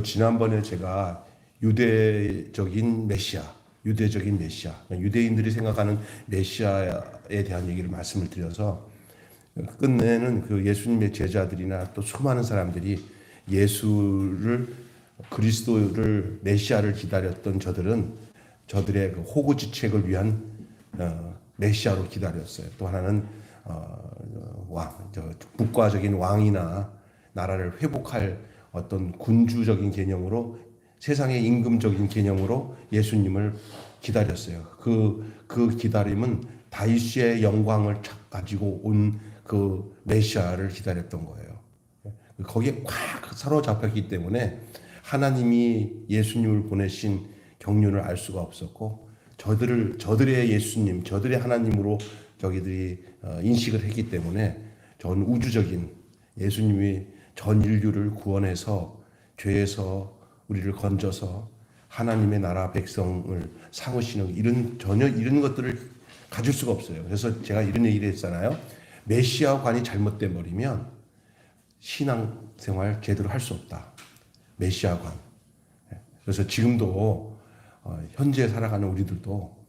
지난번에 제가 유대적인 메시아, 유대인들이 생각하는 메시아에 대한 얘기를 말씀을 드려서 끝내는 그 예수님의 제자들이나 또 수많은 사람들이 예수를 그리스도를 메시아를 기다렸던 저들의 그 호구지책을 위한 메시아로 기다렸어요. 또 하나는 국가적인 왕이나 나라를 회복할 어떤 군주적인 개념으로 세상의 임금적인 개념으로 예수님을 기다렸어요. 그 기다림은 다윗의 영광을 가지고 온 그 메시아를 기다렸던 거예요. 거기에 꽉 사로잡혔기 때문에 하나님이 예수님을 보내신 경륜을 알 수가 없었고 저들의 예수님, 저들의 하나님으로 저기들이 인식을 했기 때문에 전 우주적인 예수님이 전 인류를 구원해서 죄에서 우리를 건져서 하나님의 나라 백성을 삼으시는 전혀 이런 것들을 가질 수가 없어요. 그래서 제가 이런 얘기를 했잖아요. 메시아관이 잘못돼 버리면 신앙생활 제대로 할 수 없다. 메시아관. 그래서 지금도 현재 살아가는 우리들도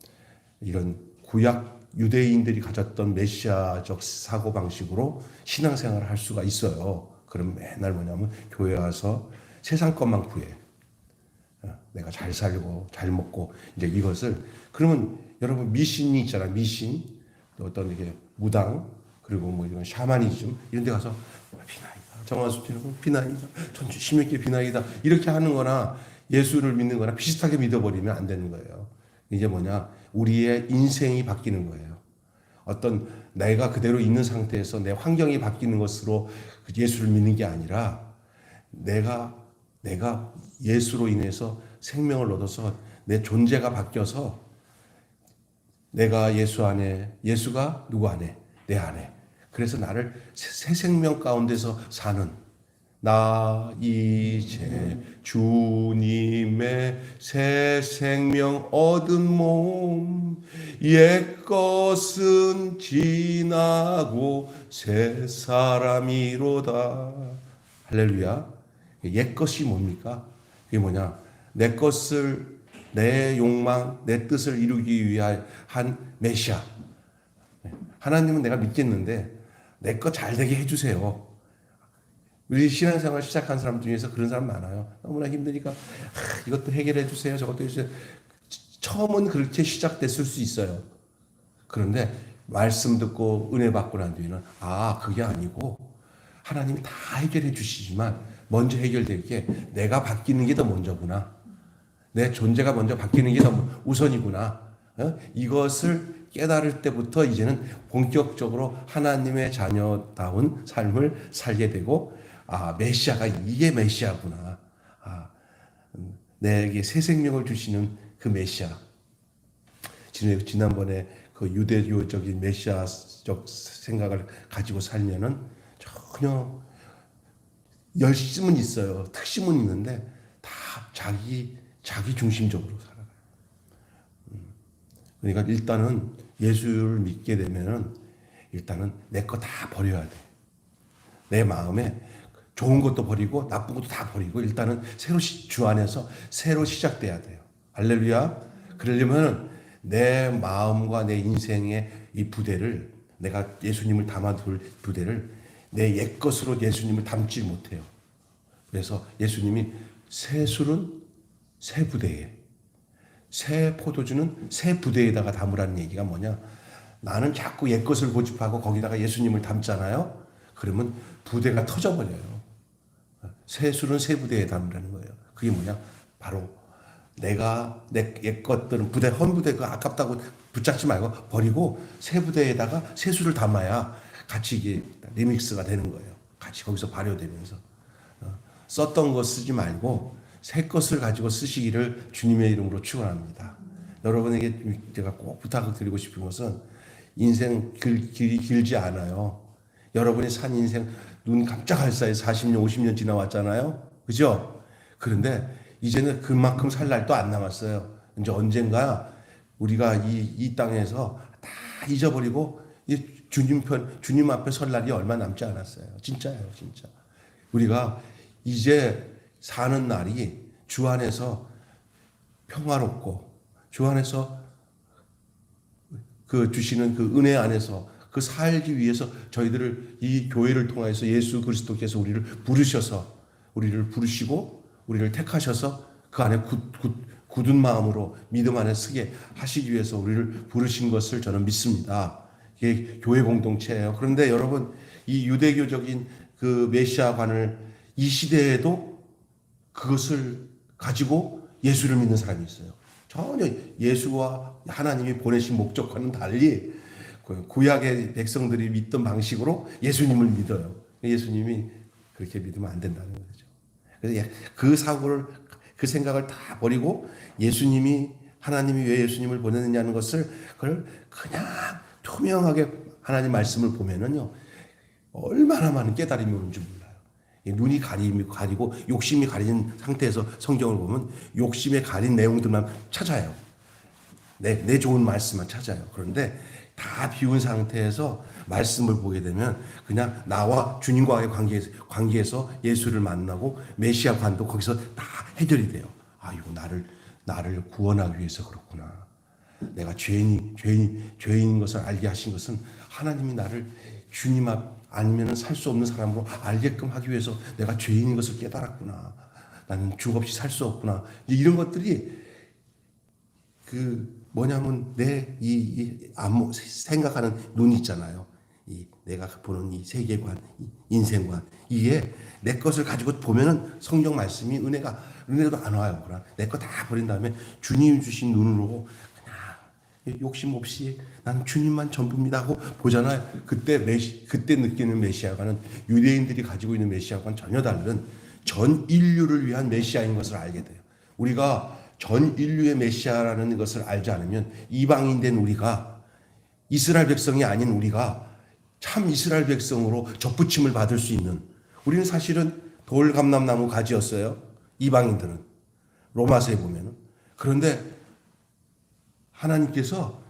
이런 구약 유대인들이 가졌던 메시아적 사고방식으로 신앙생활을 할 수가 있어요. 그럼 맨날 뭐냐면 교회 와서 세상 것만 구해. 내가 잘 살고 잘 먹고 이제 이것을 그러면 여러분 미신이 있잖아. 미신 또 어떤 이게 무당 그리고 뭐 이런 샤머니즘 이런 데 가서 비나이다. 정화수 비나이다. 전주 심혁기 비나이다. 이렇게 하는 거나 예수를 믿는 거나 비슷하게 믿어버리면 안 되는 거예요. 이제 뭐냐 우리의 인생이 바뀌는 거예요. 어떤 내가 그대로 있는 상태에서 내 환경이 바뀌는 것으로 예수를 믿는 게 아니라 내가 예수로 인해서 생명을 얻어서 내 존재가 바뀌어서 내가 예수 안에, 예수가 누구 안에? 내 안에. 그래서 나를 새 생명 가운데서 사는 나 이제 주님의 새 생명 얻은 몸 옛것은 지나고 새 사람이로다. 할렐루야. 옛것이 뭡니까? 그게 뭐냐? 내 것을 내 욕망, 내 뜻을 이루기 위한 메시아. 하나님은 내가 믿겠는데 내 거 잘 되게 해주세요. 우리 신앙생활 시작한 사람 중에서 그런 사람 많아요. 너무나 힘드니까 이것도 해결해 주세요. 저것도 해주세요. 처음은 그렇게 시작됐을 수 있어요. 그런데 말씀 듣고 은혜 받고 난 뒤에는 그게 아니고 하나님이 다 해결해 주시지만 먼저 해결될 게 내가 바뀌는 게 더 먼저구나. 내 존재가 먼저 바뀌는 게 더 우선이구나. 이것을 깨달을 때부터 이제는 본격적으로 하나님의 자녀다운 삶을 살게 되고 메시아가 이게 메시아구나. 내게 새 생명을 주시는 그 메시아. 지난번에 그 유대교적인 메시아적 생각을 가지고 살면은 전혀 열심은 있어요. 특심은 있는데 다 자기 중심적으로 살아가요. 그러니까 일단은 예수를 믿게 되면은 일단은 내 거 다 버려야 돼. 내 마음에 좋은 것도 버리고 나쁜 것도 다 버리고 일단은 주 안에서 새로 시작돼야 돼요. 할렐루야. 그러려면 내 마음과 내 인생의 이 부대를 내가 예수님을 담아둘 부대를 내 옛것으로 예수님을 담지 못해요. 그래서 예수님이 새 술은 새 부대에 새 포도주는 새 부대에다가 담으라는 얘기가 뭐냐? 나는 자꾸 옛것을 고집하고 거기다가 예수님을 담잖아요. 그러면 부대가 터져버려요. 새 술은 새 부대에 담으라는 거예요. 그게 뭐냐? 바로 내가 내 옛것들은 헌부대 그거 아깝다고 붙잡지 말고 버리고 새 부대에다가 새 술을 담아야 같이 이게 리믹스가 되는 거예요. 같이 거기서 발효되면서 썼던 거 쓰지 말고 새 것을 가지고 쓰시기를 주님의 이름으로 축원합니다. 여러분에게 제가 꼭 부탁을 드리고 싶은 것은 인생 길이 길지 않아요. 여러분이 산 인생 눈 깜짝할 사이에 40년, 50년 지나왔잖아요. 그죠? 그런데 이제는 그만큼 살 날도 안 남았어요. 이제 언젠가 우리가 이 땅에서 다 잊어버리고 주님 앞에 설 날이 얼마 남지 않았어요. 진짜예요, 진짜. 우리가 이제 사는 날이 주 안에서 평화롭고 주 안에서 그 주시는 그 은혜 안에서 그 살기 위해서 저희들을 이 교회를 통해서 예수 그리스도께서 우리를 부르셔서 우리를 부르시고 우리를 택하셔서 그 안에 굳은 마음으로 믿음 안에 서게 하시기 위해서 우리를 부르신 것을 저는 믿습니다. 이게 교회 공동체예요. 그런데 여러분 이 유대교적인 그 메시아관을 이 시대에도 그것을 가지고 예수를 믿는 사람이 있어요. 전혀 예수와 하나님이 보내신 목적과는 달리 구약의 백성들이 믿던 방식으로 예수님을 믿어요. 예수님이 그렇게 믿으면 안 된다는 거죠. 그래서 그 사고를 그 생각을 다 버리고 하나님이 왜 예수님을 보냈느냐는 것을 그걸 그냥 투명하게 하나님 말씀을 보면은요 얼마나 많은 깨달음이 오는 줄 몰라요. 눈이 가리고 욕심이 가린 상태에서 성경을 보면 욕심에 가린 내용들만 찾아요. 내 좋은 말씀만 찾아요. 그런데 다 비운 상태에서 말씀을 보게 되면 그냥 나와 주님과의 관계에서 예수를 만나고 메시아 관도 거기서 다 해결이 돼요. 이거 나를 구원하기 위해서 그렇구나. 내가 죄인인 것을 알게 하신 것은 하나님이 나를 주님 앞 아니면 살 수 없는 사람으로 알게끔 하기 위해서 내가 죄인인 것을 깨달았구나. 나는 주 없이 살 수 없구나. 이런 것들이 뭐냐면 생각하는 눈 있잖아요. 내가 보는 이 세계관, 인생관, 이게 내 것을 가지고 보면은 성경 말씀이 은혜도 안 와요. 그러나 내 거 다 버린 다음에 주님 주신 눈으로 그냥 욕심 없이 난 주님만 전부입니다 하고 보잖아요. 그때 느끼는 메시아관은 유대인들이 가지고 있는 메시아관은 전혀 다른 전 인류를 위한 메시아인 것을 알게 돼요. 우리가 전 인류의 메시아라는 것을 알지 않으면 이방인 된 우리가 이스라엘 백성이 아닌 우리가 참 이스라엘 백성으로 접붙임을 받을 수 있는 우리는 사실은 돌감람나무 가지였어요. 이방인들은 로마서에 보면은. 그런데 하나님께서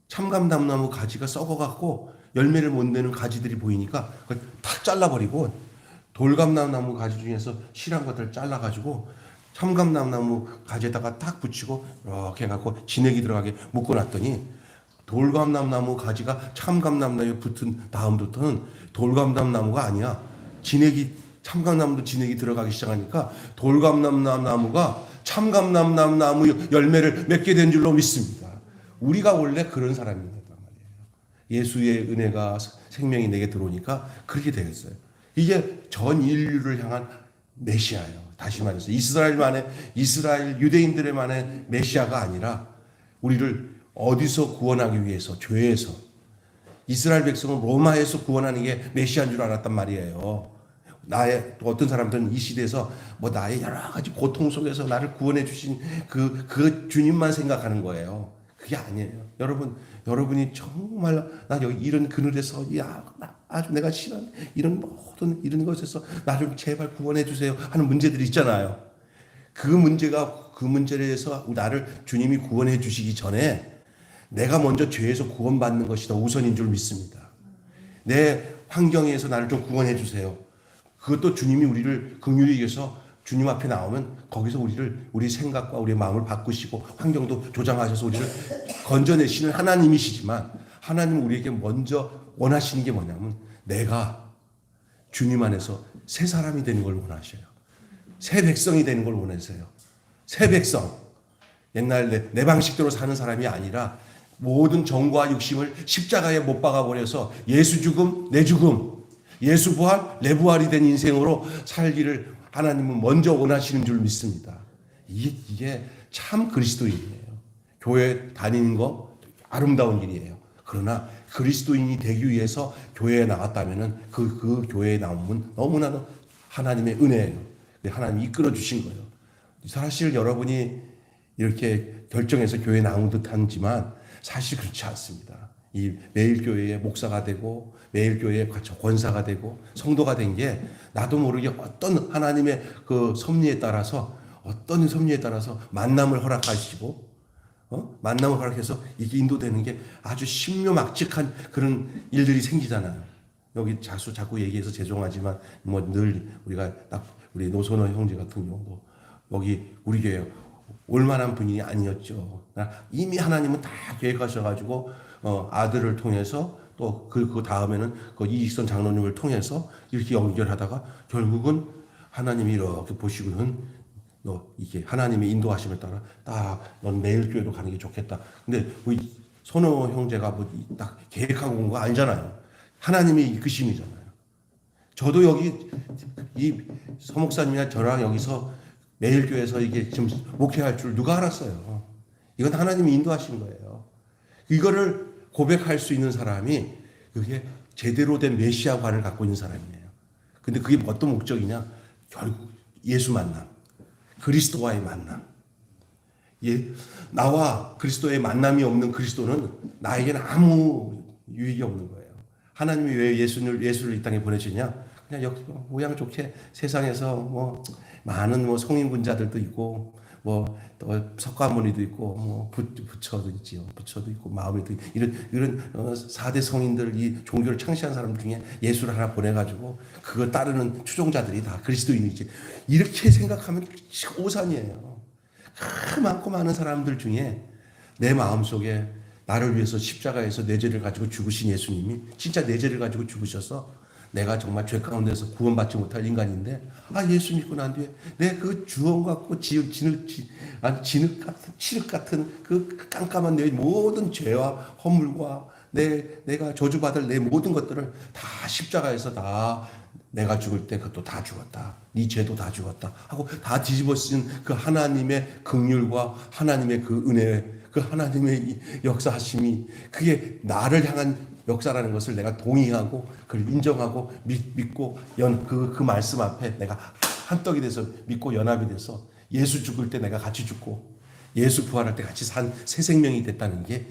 참감나무 가지가 썩어갖고 열매를 못 내는 가지들이 보이니까 그걸 탁 잘라버리고 돌감나무 가지 중에서 실한 것들을 잘라가지고 참감나무 가지에다가 탁 붙이고 이렇게 해갖고 진액이 들어가게 묶어놨더니 돌감나무 가지가 참감나무에 붙은 다음부터는 돌감나무가 아니야. 참감나무도 진액이 들어가기 시작하니까 돌감나무가 참감나무 열매를 맺게 된 줄로 믿습니다. 우리가 원래 그런 사람이란 말이에요. 예수의 은혜가 생명이 내게 들어오니까 그렇게 되겠어요. 이게 전 인류를 향한 메시아예요. 다시 말해서 이스라엘 유대인들만의 메시아가 아니라 우리를 어디서 구원하기 위해서 죄에서 이스라엘 백성은 로마에서 구원하는 게 메시아인 줄 알았단 말이에요. 어떤 사람들은 이 시대에서 나의 여러 가지 고통 속에서 나를 구원해 주신 그 주님만 생각하는 거예요. 그게 아니에요. 여러분이 정말 나 여기 이런 그늘에서 아주 내가 싫어하는 이런 것에서 나를 제발 구원해 주세요 하는 문제들이 있잖아요. 그 문제에 대해서 나를 주님이 구원해 주시기 전에 내가 먼저 죄에서 구원받는 것이 더 우선인 줄 믿습니다. 내 환경에서 나를 좀 구원해 주세요. 그것도 주님이 우리를 긍휼히 여기서 주님 앞에 나오면 거기서 우리 생각과 우리의 마음을 바꾸시고 환경도 조장하셔서 우리를 건져내시는 하나님이시지만 하나님은 우리에게 먼저 원하시는 게 뭐냐면 내가 주님 안에서 새 사람이 되는 걸 원하셔요. 새 백성이 되는 걸 원하세요. 새 백성. 옛날 내 방식대로 사는 사람이 아니라 모든 정과 욕심을 십자가에 못 박아버려서 예수 죽음, 내 죽음, 예수 부활, 내 부활이 된 인생으로 살기를 하나님은 먼저 원하시는 줄 믿습니다. 이게 참 그리스도인이에요. 교회 다니는 거 아름다운 일이에요. 그러나 그리스도인이 되기 위해서 교회에 나갔다면 그 교회에 나오면 너무나도 하나님의 은혜예요. 하나님이 이끌어 주신 거예요. 사실 여러분이 이렇게 결정해서 교회에 나온 듯하지만 사실 그렇지 않습니다. 이 매일 교회의 목사가 되고 매일 교회의 권사가 되고 성도가 된 게 나도 모르게 어떤 하나님의 그 섭리에 따라서 만남을 허락하시고 만남을 허락해서 이게 인도되는 게 아주 신묘막측한 그런 일들이 생기잖아요. 여기 자꾸 얘기해서 죄송하지만 뭐 늘 우리가 딱 우리 노선호 형제 같은 경우도 여기 우리 교회 올만한 분이 아니었죠. 이미 하나님은 다 계획하셔가지고 아들을 통해서 또 그 다음에는 그 이익선 장로님을 통해서 이렇게 연결하다가 결국은 하나님이 이렇게 보시고는 너 이게 하나님의 인도하심에 따라 딱 넌 매일 교회로 가는 게 좋겠다. 근데 우리 선호 형제가 뭐 딱 계획하고 온 거 아니잖아요. 하나님의 이끄심이잖아요. 저도 여기 이 서목사님이나 저랑 여기서 매일 교회에서 이게 지금 목회할 줄 누가 알았어요. 이건 하나님이 인도하신 거예요. 이거를 고백할 수 있는 사람이 그게 제대로 된 메시아관을 갖고 있는 사람이에요. 근데 그게 어떤 목적이냐? 결국 예수 만남, 그리스도와의 만남. 나와 그리스도의 만남이 없는 그리스도는 나에게는 아무 유익이 없는 거예요. 하나님이 왜 예수를 이 땅에 보내주냐? 그냥 여기 모양 좋게 세상에서 뭐 많은 뭐 성인군자들도 있고 뭐 또 석가모니도 있고 뭐 부처도 있지요. 부처도 있고 마음에도 이런 4대 성인들 이 종교를 창시한 사람 중에 예수를 하나 보내가지고 그거 따르는 추종자들이 다 그리스도인이지. 이렇게 생각하면 오산이에요. 그 많고 많은 사람들 중에 내 마음속에 나를 위해서 십자가에서 내 죄를 가지고 죽으신 예수님이 진짜 내 죄를 가지고 죽으셔서 내가 정말 죄 가운데서 구원받지 못할 인간인데 예수 믿고 난 뒤에 내 그 주원 같고 칠흑 같은 그 깜깜한 내 모든 죄와 허물과 내가 저주받을 내 모든 것들을 다 십자가에서 다 내가 죽을 때 그것도 다 죽었다. 네 죄도 다 죽었다 하고 다 뒤집어 쓴 그 하나님의 긍휼과 하나님의 그 은혜, 그 하나님의 역사하심이 그게 나를 향한 역사라는 것을 내가 동의하고 그걸 인정하고 믿고 그 말씀 앞에 내가 한떡이 돼서 믿고 연합이 돼서 예수 죽을 때 내가 같이 죽고 예수 부활할 때 같이 산 새 생명이 됐다는 게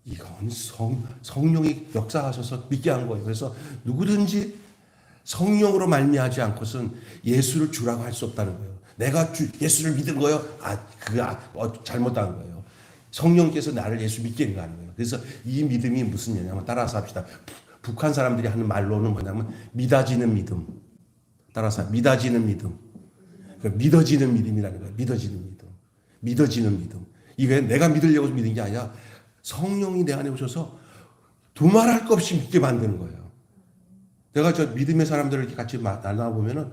이건 성령이 역사하셔서 믿게 한 거예요. 그래서 누구든지 성령으로 말미하지 않고선 예수를 주라고 할 수 없다는 거예요. 내가 예수를 믿은 거예요. 그거 잘못한 거예요. 성령께서 나를 예수 믿게 하는 거예요. 그래서 이 믿음이 무슨 얘기냐면 따라서 합시다. 북한 사람들이 하는 말로는 뭐냐면 믿어지는 믿음. 따라서 믿어지는 믿음. 믿어지는 믿음이라는 거예요. 믿어지는 믿음. 믿어지는 믿음. 이게 내가 믿으려고 믿는 게 아니라 성령이 내 안에 오셔서 두말할 것 없이 믿게 만드는 거예요. 내가 저 믿음의 사람들을 이렇게 같이 만나보면은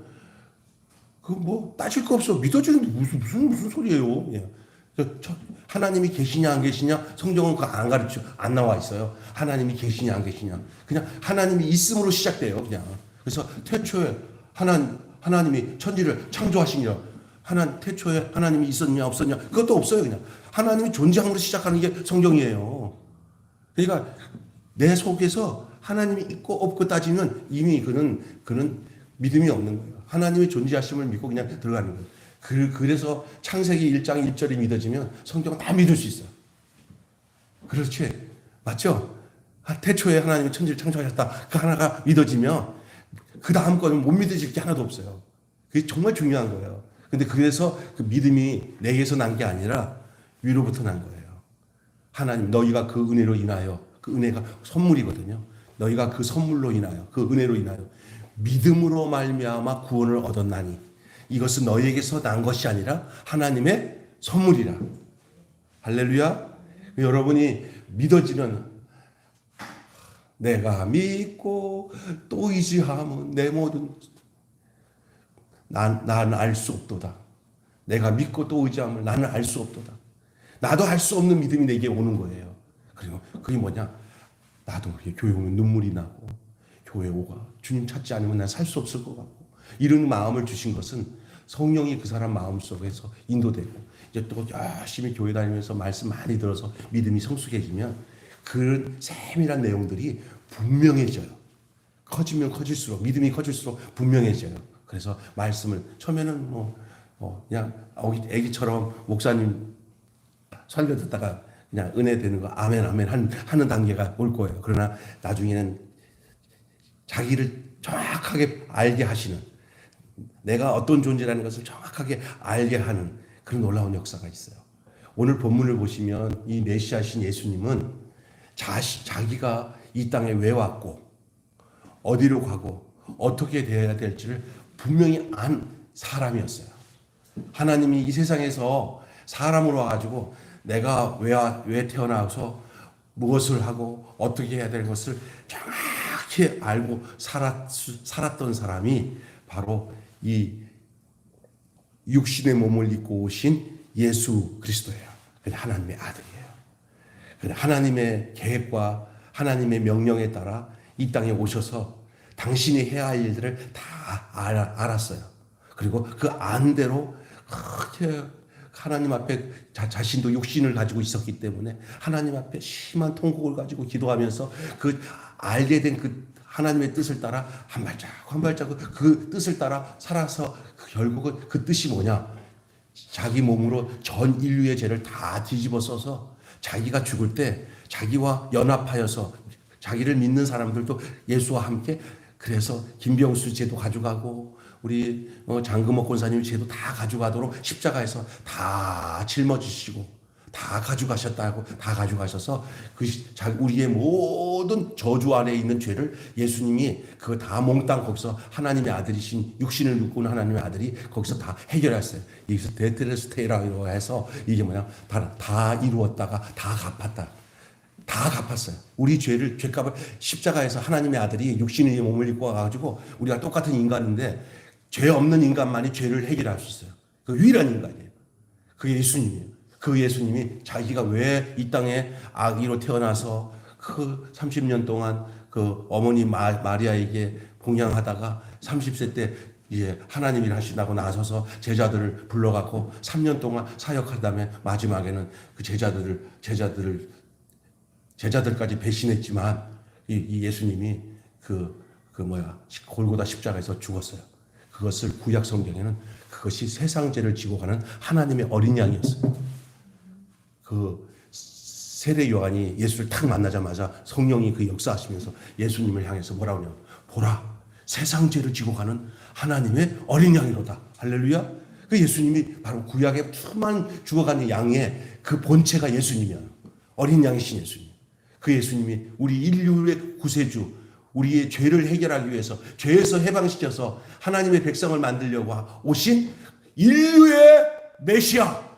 그 뭐 따질 거 없어. 믿어주는 게 무슨 소리예요. 하나님이 계시냐 안 계시냐 성경은 그거 안 가르쳐 안 나와 있어요. 하나님이 계시냐 안 계시냐 그냥 하나님이 있음으로 시작돼요. 그냥 그래서 태초에 하나님이 천지를 창조하시니라 태초에 하나님이 있었냐 없었냐 그것도 없어요. 그냥 하나님이 존재함으로 시작하는 게 성경이에요. 그러니까 내 속에서 하나님이 있고 없고 따지면 이미 그는 믿음이 없는 거예요. 하나님의 존재하심을 믿고 그냥 들어가는 거예요. 그래서 창세기 1장 1절이 믿어지면 성경은 다 믿을 수 있어요. 그렇지? 맞죠? 태초에 하나님이 천지를 창조하셨다. 그 하나가 믿어지면 그 다음 거는 못 믿어질 게 하나도 없어요. 그게 정말 중요한 거예요. 근데 그래서 그 믿음이 내게서 난 게 아니라 위로부터 난 거예요. 하나님 너희가 그 은혜로 인하여 그 은혜가 선물이거든요. 너희가 그 선물로 인하여 그 은혜로 인하여 믿음으로 말미암아 구원을 얻었나니 이것은 너희에게서 난 것이 아니라 하나님의 선물이라. 할렐루야. 여러분이 믿어지는 내가 믿고 또 의지하면 내 모든 난 알 수 없도다. 내가 믿고 또 의지하면 나는 알 수 없도다. 나도 알 수 없는 믿음이 내게 오는 거예요. 그리고 그게 뭐냐? 나도 교회 오면 눈물이 나고 교회 오가 주님 찾지 않으면 난 살 수 없을 것 같고 이런 마음을 주신 것은 성령이 그 사람 마음속에서 인도되고 이제 또 열심히 교회 다니면서 말씀 많이 들어서 믿음이 성숙해지면 그런 세밀한 내용들이 분명해져요. 커지면 커질수록 믿음이 커질수록 분명해져요. 그래서 말씀을 처음에는 그냥 애기처럼 목사님 설교 듣다가 그냥 은혜 되는 거 아멘 아멘 하는 단계가 올 거예요. 그러나 나중에는 자기를 정확하게 알게 하시는 내가 어떤 존재라는 것을 정확하게 알게 하는 그런 놀라운 역사가 있어요. 오늘 본문을 보시면 이 메시아신 예수님은 자기가 이 땅에 왜 왔고 어디로 가고 어떻게 되어야 될지를 분명히 안 사람이었어요. 하나님이 이 세상에서 사람으로 와가지고 내가 왜 태어나서 무엇을 하고 어떻게 해야 될 것을 정확히 알고 살았던 사람이 바로 이 육신의 몸을 입고 오신 예수 그리스도예요. 하나님의 아들이에요. 하나님의 계획과 하나님의 명령에 따라 이 땅에 오셔서 당신이 해야 할 일들을 다 알았어요. 그리고 그 안대로 그렇게 하나님 앞에 자신도 육신을 가지고 있었기 때문에 하나님 앞에 심한 통곡을 가지고 기도하면서 그 알게 된 그 하나님의 뜻을 따라 한 발짝 한 발짝 그 뜻을 따라 살아서 결국은 그 뜻이 뭐냐? 자기 몸으로 전 인류의 죄를 다 뒤집어 써서 자기가 죽을 때 자기와 연합하여서 자기를 믿는 사람들도 예수와 함께, 그래서 김병수 죄도 가져가고 우리 장금옥 권사님 죄도 다 가져가도록 십자가에서 다 짊어지시고 다 가져가셨다고, 다 가져가셔서 우리의 모든 저주 아래에 있는 죄를 예수님이 그거 다 몽땅 거기서 하나님의 아들이신 육신을 입고 온 하나님의 아들이 거기서 다 해결했어요. 여기서 데텔레스테이라고 해서 이게 뭐냐, 다 이루었다가 다 갚았다. 다 갚았어요. 우리 죄값을 십자가에서 하나님의 아들이 육신의 몸을 입고 와가지고 우리가 똑같은 인간인데 죄 없는 인간만이 죄를 해결할 수 있어요. 그 유일한 인간이에요. 그게 예수님이에요. 그 예수님이 자기가 왜 이 땅에 아기로 태어나서 그 30년 동안 그 어머니 마리아에게 봉양하다가 30세 때 이제 하나님 일 하신다고 나서서 제자들을 불러갖고 3년 동안 사역한 다음에 마지막에는 그 제자들까지 배신했지만 이 예수님이 골고다 십자가에서 죽었어요. 그것을 구약 성경에는 그것이 세상 죄를 지고 가는 하나님의 어린 양이었어요. 그 세례 요한이 예수를 딱 만나자마자 성령이 그 역사하시면서 예수님을 향해서 뭐라고 하냐면, 보라, 세상 죄를 지고 가는 하나님의 어린 양이로다. 할렐루야. 그 예수님이 바로 구약에 수많은 죽어가는 양의 그 본체가 예수님이야. 어린 양이신 예수님. 그 예수님이 우리 인류의 구세주, 우리의 죄를 해결하기 위해서 죄에서 해방시켜서 하나님의 백성을 만들려고 오신 인류의 메시아,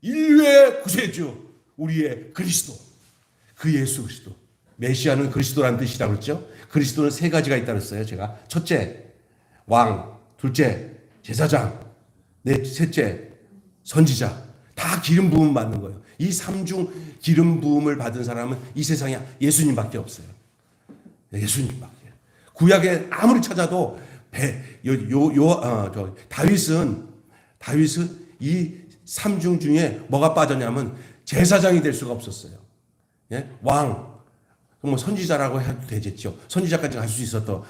인류의 구세주, 우리의 그리스도, 그 예수 그리스도. 메시아는 그리스도라는 뜻이라고 그랬죠. 그리스도는 세 가지가 있다고 했어요. 제가 첫째 왕, 둘째 제사장, 셋째 선지자. 다 기름 부음 받는 거예요. 이 삼중 기름 부음을 받은 사람은 이 세상에 예수님밖에 없어요. 예수님밖에. 구약에 아무리 찾아도 다윗은 이 삼중 중에 뭐가 빠졌냐면 제사장이 될 수가 없었어요. 예? 왕, 뭐 선지자라고 해도 되겠죠. 선지자까지 갈 수 있었던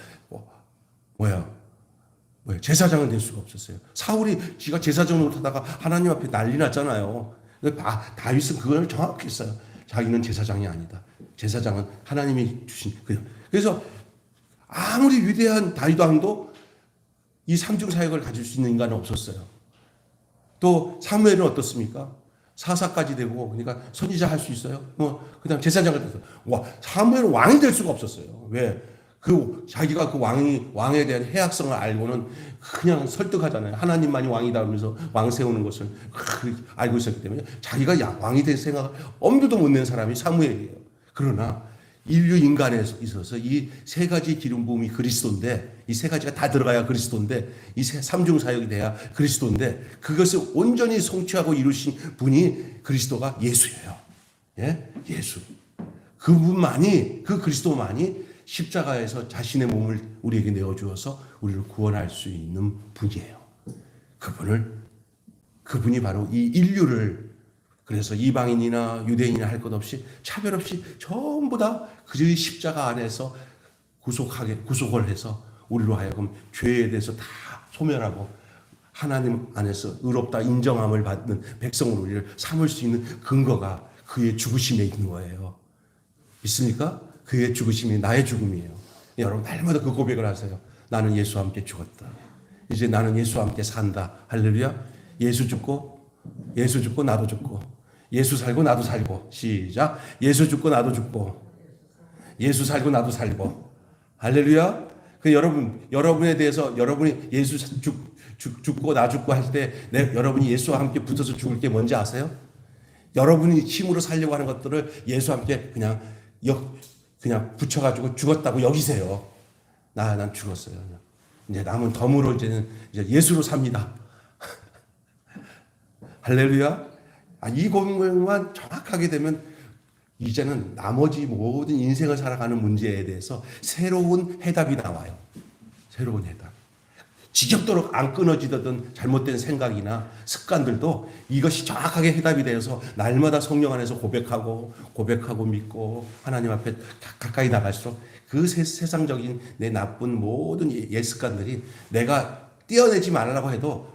제사장은 될 수가 없었어요. 사울이 지가 제사장 못하다가 하나님 앞에 난리 났잖아요. 다윗은 그걸 정확히 했어요. 자기는 제사장이 아니다. 제사장은 하나님이 주신 거예요. 그래서 아무리 위대한 다윗 왕도 이 삼중 사역을 가질 수 있는 인간은 없었어요. 또 사무엘은 어떻습니까? 사사까지 되고, 그러니까 선지자 할 수 있어요. 그다음 제사장을 돼서 사무엘은 왕이 될 수가 없었어요. 왜? 자기가 그 왕에 대한 해악성을 알고는 그냥 설득하잖아요. 하나님만이 왕이다 하면서 왕 세우는 것을 알고 있었기 때문에 자기가 왕이 될 생각을 엄두도 못 낸 사람이 사무엘이에요. 그러나 인류 인간에 있어서 이 세 가지 기름 부음이 그리스도인데, 이 세 가지가 다 들어가야 그리스도인데, 이 삼중 사역이 돼야 그리스도인데, 그것을 온전히 성취하고 이루신 분이 그리스도가 예수예요. 예? 예수. 그분만이, 그 그리스도만이 십자가에서 자신의 몸을 우리에게 내어주어서 우리를 구원할 수 있는 분이에요. 그분이 바로 이 인류를, 그래서 이방인이나 유대인이나 할 것 없이 차별 없이 전부 다 그 십자가 안에서 구속을 해서 우리로 하여금 죄에 대해서 다 소멸하고 하나님 안에서 의롭다 인정함을 받는 백성으로 우리를 삼을 수 있는 근거가 그의 죽으심에 있는 거예요. 믿습니까? 그의 죽으심이 나의 죽음이에요. 여러분 날마다 그 고백을 하세요. 나는 예수와 함께 죽었다. 이제 나는 예수와 함께 산다. 할렐루야. 예수 죽고 나도 죽고, 예수 살고 나도 살고. 시작. 예수 죽고 나도 죽고, 예수 살고 나도 살고. 할렐루야. 그 여러분에 대해서 여러분이 예수 죽고 나 죽고 할 때 여러분이 예수와 함께 붙어서 죽을 게 뭔지 아세요? 여러분이 힘으로 살려고 하는 것들을 예수와 함께 그냥 붙여가지고 죽었다고 여기세요. 난 죽었어요. 이제 남은 덤으로 이제 예수로 삽니다. 할렐루야. 이 공부만 정확하게 되면 이제는 나머지 모든 인생을 살아가는 문제에 대해서 새로운 해답이 나와요. 새로운 해답. 지겹도록 안 끊어지던 잘못된 생각이나 습관들도 이것이 정확하게 해답이 되어서 날마다 성령 안에서 고백하고 믿고 하나님 앞에 가까이 나갈수록 그 세상적인 내 나쁜 모든 옛 습관들이 내가 떼어내지 말라고 해도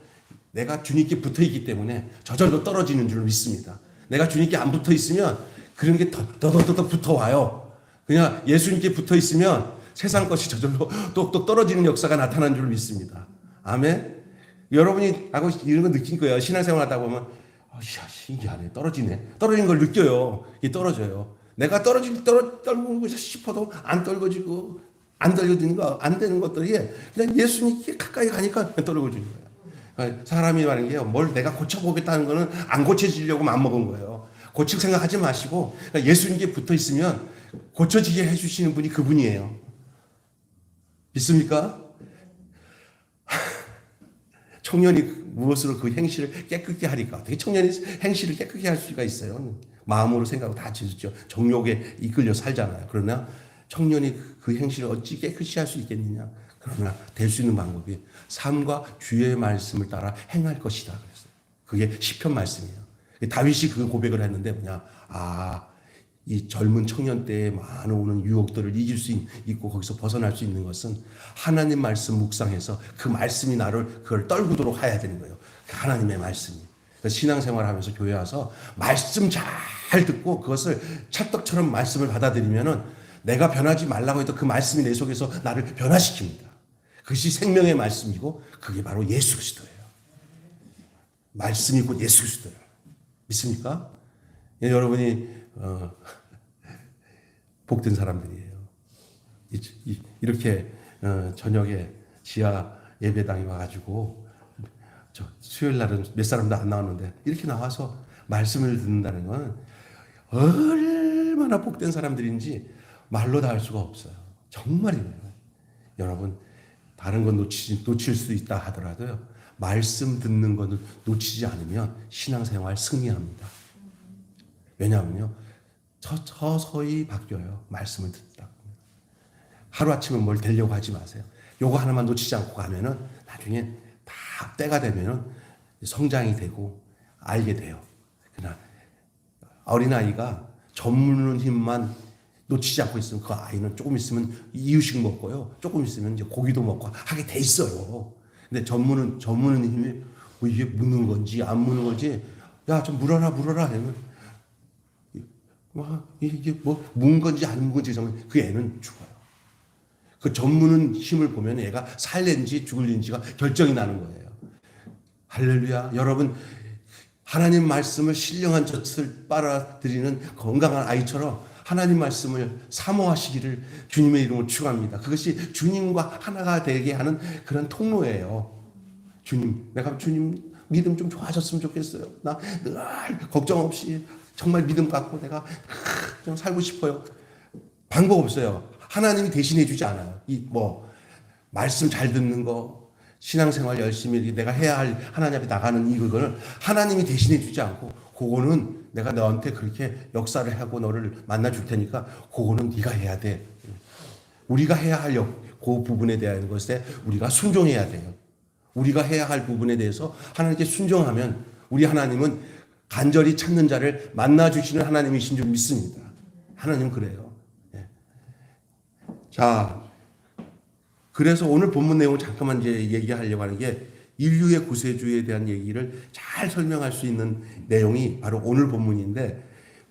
내가 주님께 붙어 있기 때문에 저절로 떨어지는 줄 믿습니다. 내가 주님께 안 붙어 있으면 그런 게 더더더더 붙어와요. 그냥 예수님께 붙어 있으면 세상 것이 저절로 또 떨어지는 역사가 나타나는 줄 믿습니다. 아멘. 여러분이 이런 거 느낀 거예요. 신앙생활 하다 보면 신기하네. 떨어지는 걸 느껴요. 이게 떨어져요. 내가 떨고 싶어도 안 떨어지고 안 떨어지는 거 안 되는 것들이 그냥 예수님께 가까이 가니까 떨어지는 거예요. 그러니까 사람이 말하는 게요. 뭘 내가 고쳐보겠다는 거는 안 고쳐지려고 마음먹은 거예요. 고칠 생각하지 마시고 그러니까 예수님께 붙어 있으면 고쳐지게 해주시는 분이 그분이에요. 믿습니까? 청년이 무엇으로 그 행실을 깨끗게 하리까? 어떻게 청년이 행실을 깨끗게 할 수가 있어요? 마음으로 생각하고 다 지었죠. 정욕에 이끌려 살잖아요. 그러나 청년이 그 행실을 어찌 깨끗이 할 수 있겠느냐? 그러나 될 수 있는 방법이 삶과 주의 말씀을 따라 행할 것이다. 그랬어요. 그게 시편 말씀이에요. 다윗이 그 고백을 했는데 뭐냐? 이 젊은 청년 때에 많은 오는 유혹들을 이길 수 있고 거기서 벗어날 수 있는 것은 하나님 말씀 묵상해서 그 말씀이 나를 그걸 떨구도록 해야 되는 거예요. 하나님의 말씀이. 신앙생활 하면서 교회 와서 말씀 잘 듣고 그것을 찰떡처럼 말씀을 받아들이면은 내가 변하지 말라고 해도 그 말씀이 내 속에서 나를 변화시킵니다. 그것이 생명의 말씀이고 그게 바로 예수 그리스도예요. 말씀이 곧 예수 그리스도예요. 믿습니까? 여러분이 복된 사람들이에요. 이렇게 저녁에 지하 예배당에 와가지고 수요일 날은 몇 사람도 안 나왔는데 이렇게 나와서 말씀을 듣는다는 건 얼마나 복된 사람들인지 말로 다 할 수가 없어요. 정말이에요. 여러분 다른 건 놓칠 수 있다 하더라도요. 말씀 듣는 거는 놓치지 않으면 신앙생활 승리합니다. 왜냐하면요. 서서히 바뀌어요. 말씀을 듣다. 하루아침에 뭘 되려고 하지 마세요. 요거 하나만 놓치지 않고 가면은 나중에 다 때가 되면은 성장이 되고 알게 돼요. 그러나 어린아이가 젖무는 힘만 놓치지 않고 있으면 그 아이는 조금 있으면 이유식 먹고요. 조금 있으면 이제 고기도 먹고 하게 돼 있어요. 근데 젖무는 힘이 이게 무는 건지 안 무는 건지 야, 좀 물어라 하면 이게 문 건지 안 문 건지 정말 그 애는 죽어요. 그 젖무는 힘을 보면 애가 살는지 죽을는지가 결정이 나는 거예요. 할렐루야. 여러분 하나님 말씀을 신령한 젖을 빨아들이는 건강한 아이처럼 하나님 말씀을 사모하시기를 주님의 이름으로 축원합니다. 그것이 주님과 하나가 되게 하는 그런 통로예요. 내가 주님 믿음 좀 좋아졌으면 좋겠어요. 나 늘 걱정 없이 정말 믿음 갖고 내가 좀 살고 싶어요. 방법 없어요. 하나님이 대신해 주지 않아요. 말씀 잘 듣는 거, 신앙생활 열심히 내가 해야 할 하나님 앞에 나가는 이거는 하나님이 대신해 주지 않고 그거는 내가 너한테 그렇게 역사를 하고 너를 만나 줄 테니까 그거는 네가 해야 돼. 우리가 해야 할 그 부분에 대한 것에 우리가 순종해야 돼요. 우리가 해야 할 부분에 대해서 하나님께 순종하면 우리 하나님은 간절히 찾는 자를 만나 주시는 하나님이신 줄 믿습니다. 하나님 그래요. 예. 자, 그래서 오늘 본문 내용 잠깐만 이제 얘기하려고 하는 게 인류의 구세주에 대한 얘기를 잘 설명할 수 있는 내용이 바로 오늘 본문인데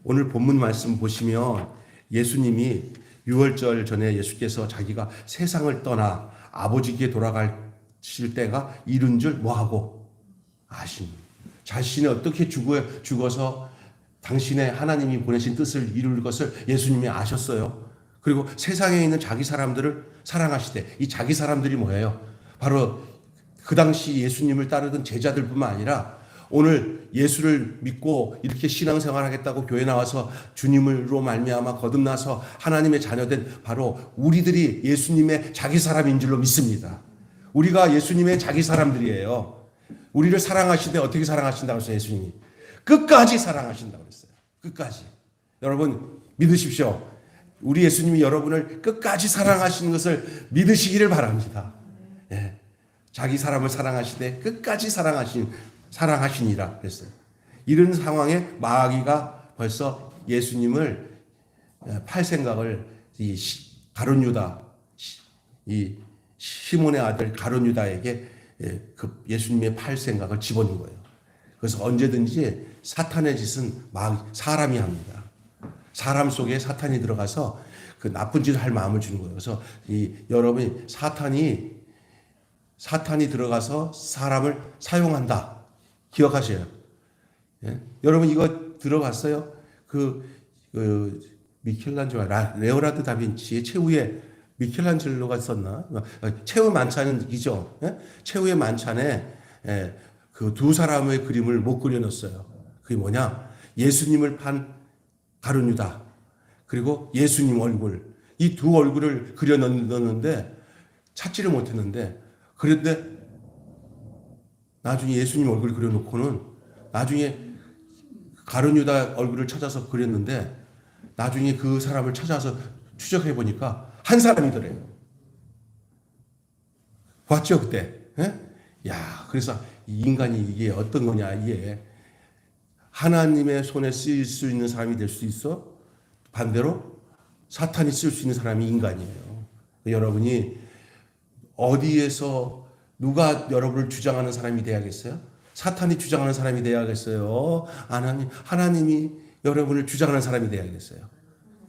오늘 본문 말씀 보시면 예수님이 유월절 전에 예수께서 자기가 세상을 떠나 아버지께 돌아가실 때가 이른 줄 뭐하고 아십니다. 자신이 어떻게 죽어서 당신의 하나님이 보내신 뜻을 이룰 것을 예수님이 아셨어요. 그리고 세상에 있는 자기 사람들을 사랑하시되, 이 자기 사람들이 뭐예요? 바로 그 당시 예수님을 따르던 제자들뿐만 아니라 오늘 예수를 믿고 이렇게 신앙생활 하겠다고 교회 나와서 주님으로 말미암아 거듭나서 하나님의 자녀된 바로 우리들이 예수님의 자기 사람인 줄로 믿습니다. 우리가 예수님의 자기 사람들이에요. 우리를 사랑하시되 어떻게 사랑하신다고 했어요? 예수님이 끝까지 사랑하신다고 했어요. 끝까지. 여러분 믿으십시오. 우리 예수님이 여러분을 끝까지 사랑하시는 것을 믿으시기를 바랍니다. 예. 자기 사람을 사랑하시되 끝까지 사랑하시니라 그랬어요. 이런 상황에 마귀가 벌써 예수님을 팔 생각을 이 가룟 유다, 이 시몬의 아들 가룟 유다에게 그 예수님의 팔 생각을 집어넣은 거예요. 그래서 언제든지 사탄의 짓은 사람이 합니다. 사람 속에 사탄이 들어가서 그 나쁜 짓을 할 마음을 주는 거예요. 그래서 여러분이 사탄이 들어가서 사람을 사용한다. 기억하세요. 예? 여러분 이거 들어봤어요? 미켈란젤로, 레오나르도 다빈치의 최후의 미켈란젤로가 썼나? 최후 만찬이죠. 예? 최후의 만찬에 그 두 사람의 그림을 못 그려놨어요. 그게 뭐냐? 예수님을 판 가룟 유다, 그리고 예수님 얼굴, 이 두 얼굴을 그려 넣었는데 찾지를 못했는데, 그런데 나중에 예수님 얼굴을 그려놓고는 나중에 가룟 유다 얼굴을 찾아서 그렸는데 나중에 그 사람을 찾아서 추적해 보니까 한 사람이더래요. 봤죠 그때? 예? 야, 그래서 이 인간이 이게 어떤 거냐, 이게 하나님의 손에 쓰일 수 있는 사람이 될 수 있어? 반대로 사탄이 쓸 수 있는 사람이 인간이에요. 여러분이 어디에서 누가 여러분을 주장하는 사람이 돼야겠어요? 사탄이 주장하는 사람이 돼야겠어요? 하나님이 여러분을 주장하는 사람이 돼야겠어요?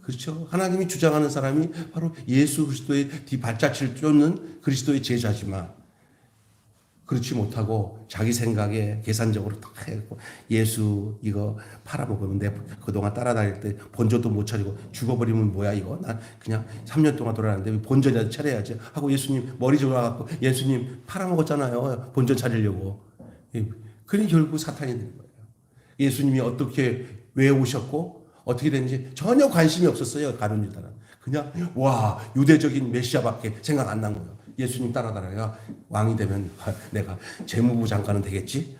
그렇죠? 하나님이 주장하는 사람이 바로 예수 그리스도의 뒤발자취를 쫓는 그리스도의 제자지만, 그렇지 못하고 자기 생각에 계산적으로 딱 해갖고 예수 이거 팔아먹으면 내 그동안 따라다닐 때 본전도 못 차리고 죽어버리면 뭐야 이거, 난 그냥 3년 동안 돌아다녔는데 본전이라도 차려야지 하고 예수님 머리 좋아갖고 예수님 팔아먹었잖아요, 본전 차리려고. 그러니 결국 사탄이 되는 거예요. 예수님이 어떻게 왜 오셨고 어떻게 되는지 전혀 관심이 없었어요. 가룟 유다는 그냥 유대적인 메시아밖에 생각 안 난 거예요. 예수님 따라다녀야 왕이 되면 내가 재무부 장관은 되겠지,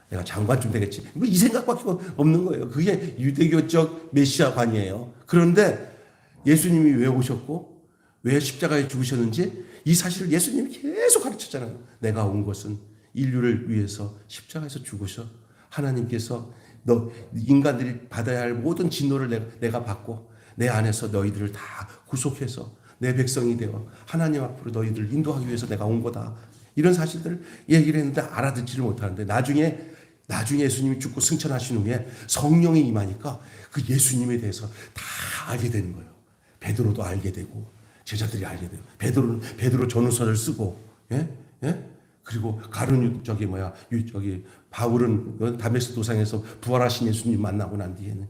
내가 장관쯤 되겠지, 뭐 이 생각밖에 없는 거예요. 그게 유대교적 메시아관이에요. 그런데 예수님이 왜 오셨고 왜 십자가에 죽으셨는지 이 사실을 예수님이 계속 가르쳤잖아요. 내가 온 것은 인류를 위해서 십자가에서 죽으셔, 하나님께서 인간들이 받아야 할 모든 진노를 내가 받고 내 안에서 너희들을 다 구속해서 내 백성이 되어 하나님 앞으로 너희들을 인도하기 위해서 내가 온 거다. 이런 사실들을 얘기를 했는데 알아듣지를 못하는데 나중에 예수님이 죽고 승천하신 후에 성령이 임하니까 그 예수님에 대해서 다 알게 되는 거예요. 베드로도 알게 되고 제자들이 알게 돼요. 베드로 전후서를 쓰고, 예? 그리고 바울은 다메스 도상에서 부활하신 예수님 만나고 난 뒤에는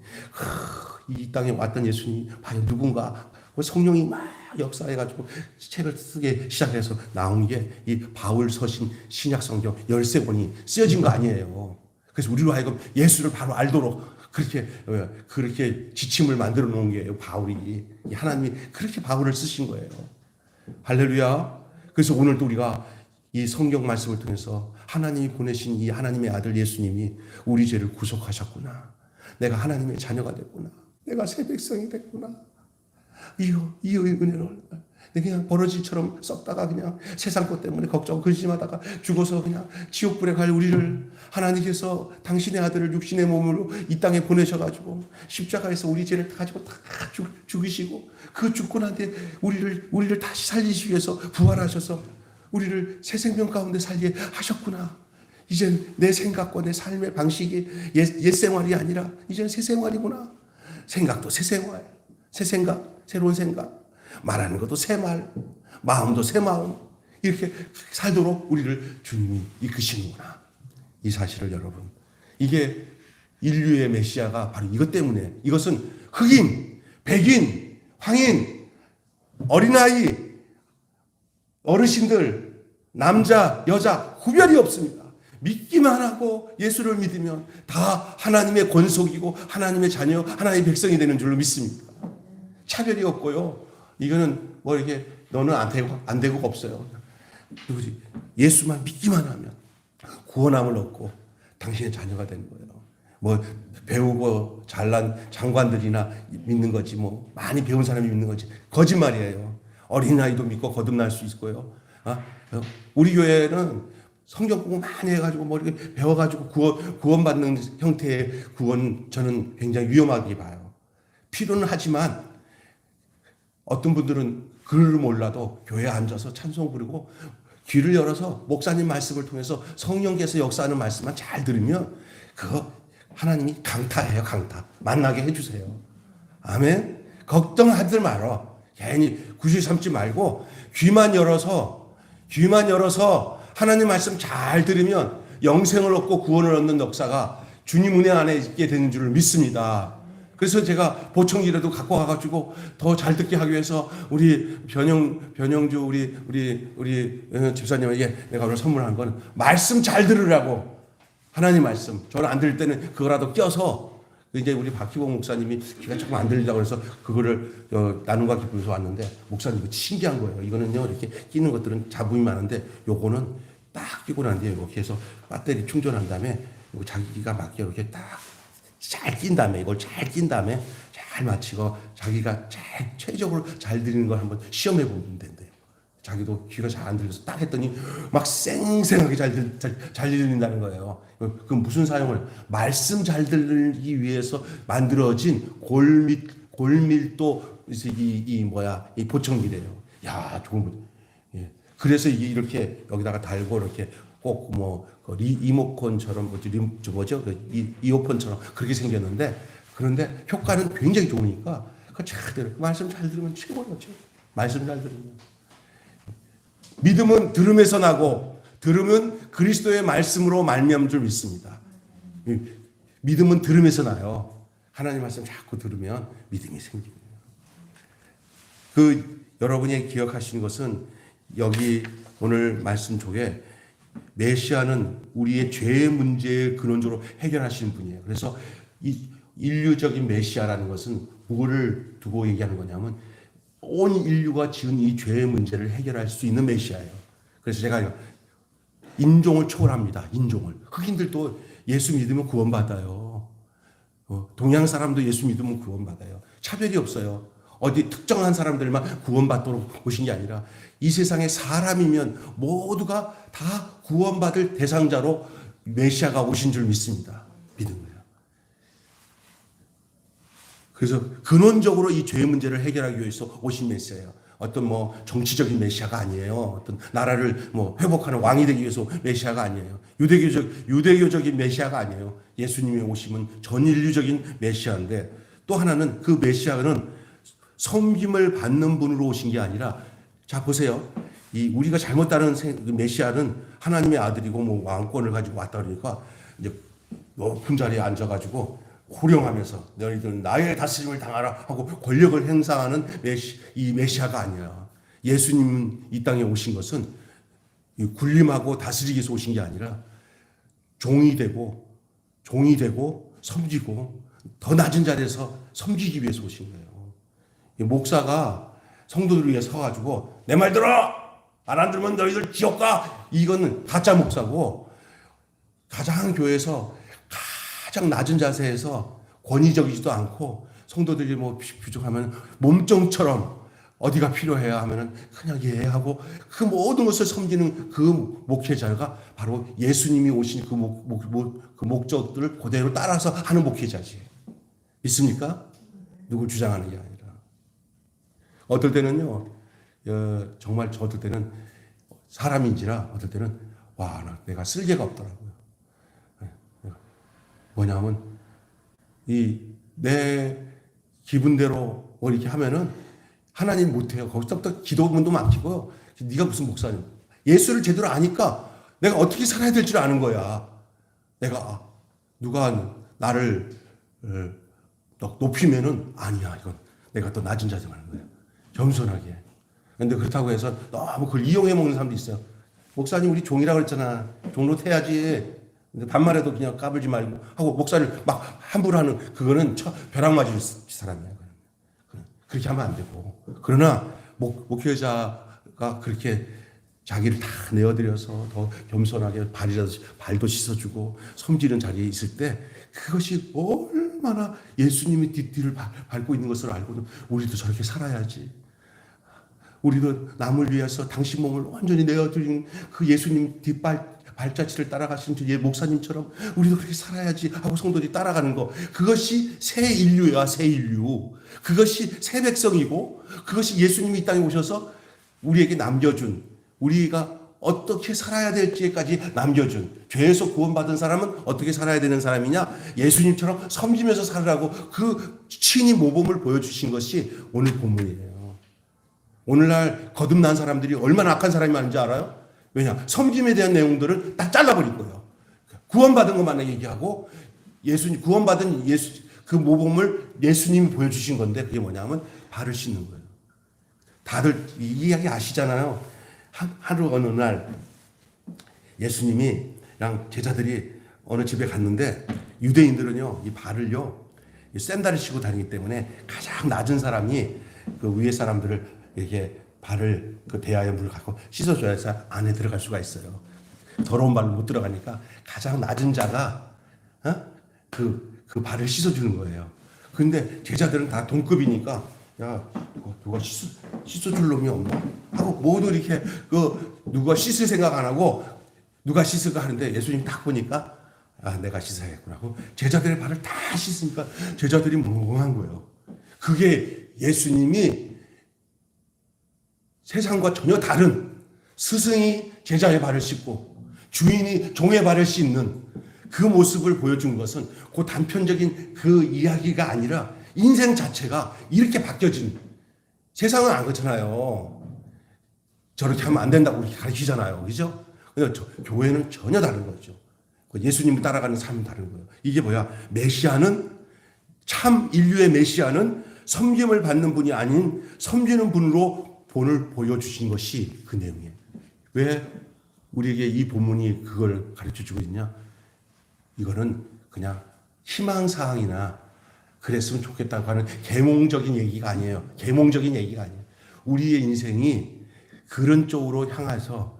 이 땅에 왔던 예수님이 과연 누군가, 성령이 막 역사해가지고 책을 쓰게 시작해서 나온 게 이 바울 서신 신약 성경 13권이 쓰여진 거 아니에요. 그래서 우리로 하여금 예수를 바로 알도록 그렇게 지침을 만들어 놓은 게요. 바울이, 하나님이 그렇게 바울을 쓰신 거예요. 할렐루야. 그래서 오늘도 우리가 이 성경 말씀을 통해서 하나님이 보내신 이 하나님의 아들 예수님이 우리 죄를 구속하셨구나. 내가 하나님의 자녀가 됐구나. 내가 새 백성이 됐구나. 이 은혜를 그냥 버러지처럼 썩다가 그냥 세상 것 때문에 걱정 근심하다가 죽어서 그냥 지옥불에 갈 우리를 하나님께서 당신의 아들을 육신의 몸으로 이 땅에 보내셔가지고 십자가에서 우리 죄를 가지고 다 죽이시고 그 죽고 난 뒤에 우리를 다시 살리시기 위해서 부활하셔서 우리를 새 생명 가운데 살게 하셨구나. 이젠 내 생각과 내 삶의 방식이 옛 생활이 아니라 이젠 새 생활이구나. 생각도 새 생활, 새 생각, 새로운 생각, 말하는 것도 새 말, 마음도 새 마음, 이렇게 살도록 우리를 주님이 이끄시는구나. 이 사실을 여러분, 이게 인류의 메시아가 바로 이것 때문에, 이것은 흑인, 백인, 황인, 어린아이, 어르신들, 남자, 여자 구별이 없습니다. 믿기만 하고 예수를 믿으면 다 하나님의 권속이고 하나님의 자녀, 하나님의 백성이 되는 줄로 믿습니다. 차별이 없고요. 이거는 뭐 이렇게 너는 안 되고가 없어요. 예수만 믿기만 하면 구원함을 얻고 당신의 자녀가 되는 거예요. 뭐 배우고 잘난 장관들이나 믿는 거지, 뭐 많이 배운 사람이 믿는 거지, 거짓말이에요. 어린아이도 믿고 거듭날 수 있고요. 우리 교회는 성경 공부 많이 해가지고 뭐 이렇게 배워가지고 구원받는 형태의 구원, 저는 굉장히 위험하게 봐요. 필요는 하지만 어떤 분들은 글을 몰라도 교회에 앉아서 찬송 부르고 귀를 열어서 목사님 말씀을 통해서 성령께서 역사하는 말씀만 잘 들으면 그거 하나님이 강타해요. 강타. 만나게 해주세요. 아멘. 걱정하지 말어. 괜히 구실 삼지 말고 귀만 열어서 하나님 말씀 잘 들으면 영생을 얻고 구원을 얻는 역사가 주님 은혜 안에 있게 되는 줄을 믿습니다. 그래서 제가 보청기라도 갖고 가가지고 더 잘 듣게 하기 위해서 우리 변영주 우리 집사님에게 내가 오늘 선물한 건 말씀 잘 들으라고. 하나님 말씀. 저는 안 들을 때는 그거라도 껴서, 이제 우리 박희봉 목사님이 귀가 조금 안 들리다고 해서 그거를 나눔과 기쁨에서 왔는데, 목사님 이거 신기한 거예요. 이거는요 이렇게 끼는 것들은 잡음이 많은데 요거는 딱 끼고 난 뒤에 이렇게 해서 배터리 충전한 다음에 이거 자기가 맞게 이렇게 딱 잘 낀 다음에, 이걸 잘 낀 다음에 잘 맞추고 자기가 잘 최적으로 잘 들리는 걸 한번 시험해 보면 된대요. 자기도 귀가 잘 안 들려서 딱 했더니 막 쌩쌩하게 잘 들린다는 거예요. 그 무슨 사용을? 말씀 잘 들리기 위해서 만들어진 골밀도 이 보청기래요. 야, 좋은 거. 예. 그래서 이렇게 여기다가 달고 이렇게 꼭 뭐 이모콘처럼 뭐죠? 이어폰처럼 그렇게 생겼는데, 그런데 효과는 굉장히 좋으니까 그 잘 말씀 잘 들으면 최고죠. 말씀 잘 들으면. 믿음은 들음에서 나고 들음은 그리스도의 말씀으로 말미암은 줄 믿습니다. 믿음은 들음에서 나요. 하나님 말씀 자꾸 들으면 믿음이 생깁니다. 여러분이 기억하시는 것은 여기 오늘 말씀 속에 메시아는 우리의 죄의 문제의 근원적으로 해결하시는 분이에요. 그래서 이 인류적인 메시아라는 것은 뭐를 두고 얘기하는 거냐면 온 인류가 지은 이 죄의 문제를 해결할 수 있는 메시아예요. 그래서 제가 인종을 초월합니다. 인종을. 흑인들도 예수 믿으면 구원받아요. 동양 사람도 예수 믿으면 구원받아요. 차별이 없어요. 어디 특정한 사람들만 구원받도록 오신 게 아니라 이 세상에 사람이면 모두가 다 구원받을 대상자로 메시아가 오신 줄 믿습니다. 믿은 거예요. 그래서 근원적으로 이 죄의 문제를 해결하기 위해서 오신 메시아예요. 어떤 뭐 정치적인 메시아가 아니에요. 어떤 나라를 뭐 회복하는 왕이 되기 위해서 메시아가 아니에요. 유대교적인 메시아가 아니에요. 예수님이 오심은 전인류적인 메시아인데, 또 하나는 그 메시아는 섬김을 받는 분으로 오신 게 아니라, 자 보세요. 우리가 잘못 따르는 메시아는 하나님의 아들이고 뭐 왕권을 가지고 왔다 그러니까 이제 높은 자리에 앉아가지고 호령하면서 너희들은 나의 다스림을 당하라 하고 권력을 행사하는 이 메시아가 아니야. 예수님 이 땅에 오신 것은 군림하고 다스리기 위해서 오신 게 아니라 종이 되고 섬기고 더 낮은 자리에서 섬기기 위해서 오신 거예요. 목사가 성도들 위해 서가지고 내 말 들어! 안 들으면 너희들 지옥 가! 이거는 가짜 목사고, 가장 교회에서 가장 낮은 자세에서 권위적이지도 않고 성도들이 뭐 부족하면 몸종처럼 어디가 필요해야 하면은 그냥 예 하고 그 모든 것을 섬기는 그 목회자가 바로 예수님이 오신 그 목적들을 그대로 따라서 하는 목회자지. 있습니까? 누굴 주장하는 게 아니라. 어떨 때는요, 정말 어떨 때는 사람인지라 어떨 때는 내가 쓸개가 없더라고요. 뭐냐면 내 기분대로 뭐 이렇게 하면은 하나님 못해요. 거기서부터 기도문도 막히고요. 네가 무슨 목사님? 예수를 제대로 아니까 내가 어떻게 살아야 될 줄 아는 거야. 내가 누가 나를 높이면은 아니야, 이건 내가 더 낮은 자세 하는 거야. 겸손하게. 근데 그렇다고 해서 너무 그걸 이용해 먹는 사람도 있어요. 목사님 우리 종이라고 그랬잖아. 종로 태야지. 근데 반말해도 그냥 까불지 말고 하고 목사를 막 함부로 하는 그거는 벼락 맞을 사람이야. 그렇게 하면 안 되고. 그러나 목회자가 그렇게 자기를 다 내어드려서 더 겸손하게 발도 씻어주고 섬기는 자리에 있을 때 그것이 얼마나 예수님이 뒷뒤를 밟고 있는 것을 알고는 우리도 저렇게 살아야지. 우리도 남을 위해서 당신 몸을 완전히 내어드린 그 예수님 발자취를 따라가신 저 목사님처럼 우리도 그렇게 살아야지 하고 성도들이 따라가는 거. 그것이 새 인류야, 새 인류. 그것이 새 백성이고 그것이 예수님이 이 땅에 오셔서 우리에게 남겨준, 우리가 어떻게 살아야 될지까지 남겨준, 죄에서 구원받은 사람은 어떻게 살아야 되는 사람이냐? 예수님처럼 섬기면서 살으라고 그 친히 모범을 보여주신 것이 오늘 본문이에요. 오늘날 거듭난 사람들이 얼마나 악한 사람이 많은지 알아요? 왜냐? 섬김에 대한 내용들을 다 잘라버릴 거예요. 구원받은 것만 얘기하고 구원받은 그 모범을 예수님이 보여주신 건데 그게 뭐냐면 발을 씻는 거예요. 다들 이 이야기 아시잖아요. 하루 어느 날 예수님이랑 제자들이 어느 집에 갔는데 유대인들은요 이 발을요 샌들을 신고 다니기 때문에 가장 낮은 사람이 그 위에 사람들을 이렇게 발을 그 대야에 물을 갖고 씻어줘야 해서 안에 들어갈 수가 있어요. 더러운 발로 못 들어가니까 가장 낮은 자가 그 발을 씻어주는 거예요. 근데 제자들은 다 동급이니까 야 누가 씻어줄 놈이 없나? 하고 모두 이렇게 누가 씻을 생각 안 하고 누가 씻을까 하는데 예수님 딱 보니까 내가 씻어야겠구나 하고 제자들의 발을 다 씻으니까 제자들이 멍한 거예요. 그게 예수님이 세상과 전혀 다른 스승이 제자의 발을 씻고 주인이 종의 발을 씻는 그 모습을 보여준 것은 그 단편적인 그 이야기가 아니라 인생 자체가 이렇게 바뀌어진, 세상은 안 그렇잖아요. 저렇게 하면 안 된다고 이렇게 가르치잖아요. 그죠? 근데 교회는 전혀 다른 거죠. 예수님을 따라가는 삶은 다른 거예요. 이게 뭐야? 메시아는, 참 인류의 메시아는 섬김을 받는 분이 아닌 섬기는 분으로 본을 보여주신 것이 그 내용이에요. 왜 우리에게 이 본문이 그걸 가르쳐주고 있냐? 이거는 그냥 희망사항이나 그랬으면 좋겠다고 하는 계몽적인 얘기가 아니에요. 계몽적인 얘기가 아니에요. 우리의 인생이 그런 쪽으로 향해서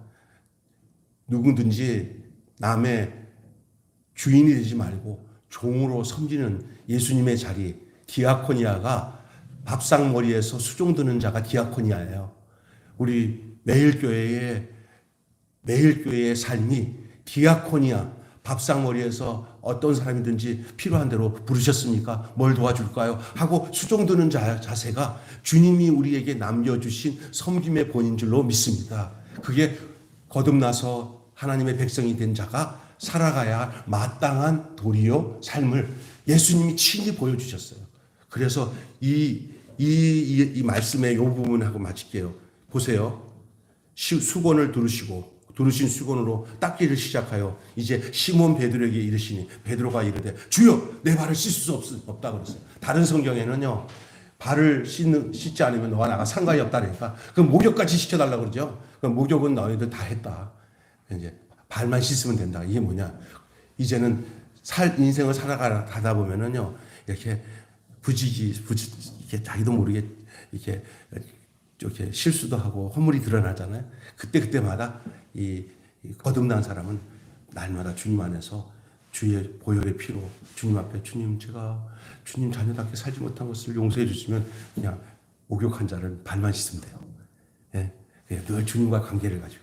누구든지 남의 주인이 되지 말고 종으로 섬기는 예수님의 자리, 디아코니아가 밥상머리에서 수종드는 자가 디아코니아예요. 우리 매일교회의 삶이 디아코니아, 밥상머리에서 어떤 사람이든지 필요한 대로 부르셨습니까? 뭘 도와줄까요? 하고 수종드는 자세가 주님이 우리에게 남겨주신 섬김의 본인 줄로 믿습니다. 그게 거듭나서 하나님의 백성이 된 자가 살아가야 할 마땅한 도리요 삶을 예수님이 친히 보여주셨어요. 그래서 이 말씀의 요 부분하고 마칠게요. 보세요. 수건을 두르신 수건으로 닦기를 시작하여 이제 시몬 베드로에게 이르시니 베드로가 이르되 주여 내 발을 씻을 수 없다 그랬어요. 다른 성경에는요 발을 씻지 않으면 너와 나가 상관이 없다 그러니까 그럼 목욕까지 시켜달라고 그러죠. 그럼 목욕은 너희들 다 했다. 이제 발만 씻으면 된다. 이게 뭐냐? 이제는 인생을 살아가다 보면은요 이렇게 이렇게 자기도 모르게 이렇게 실수도 하고 허물이 드러나잖아요. 그때마다 이 거듭난 사람은 날마다 주님 안에서 주의 보혈의 피로 주님 앞에 제가 주님 자녀답게 살지 못한 것을 용서해 주시면 그냥 목욕한 자를 발만 씻으면 돼요. 예, 늘 주님과 관계를 가지고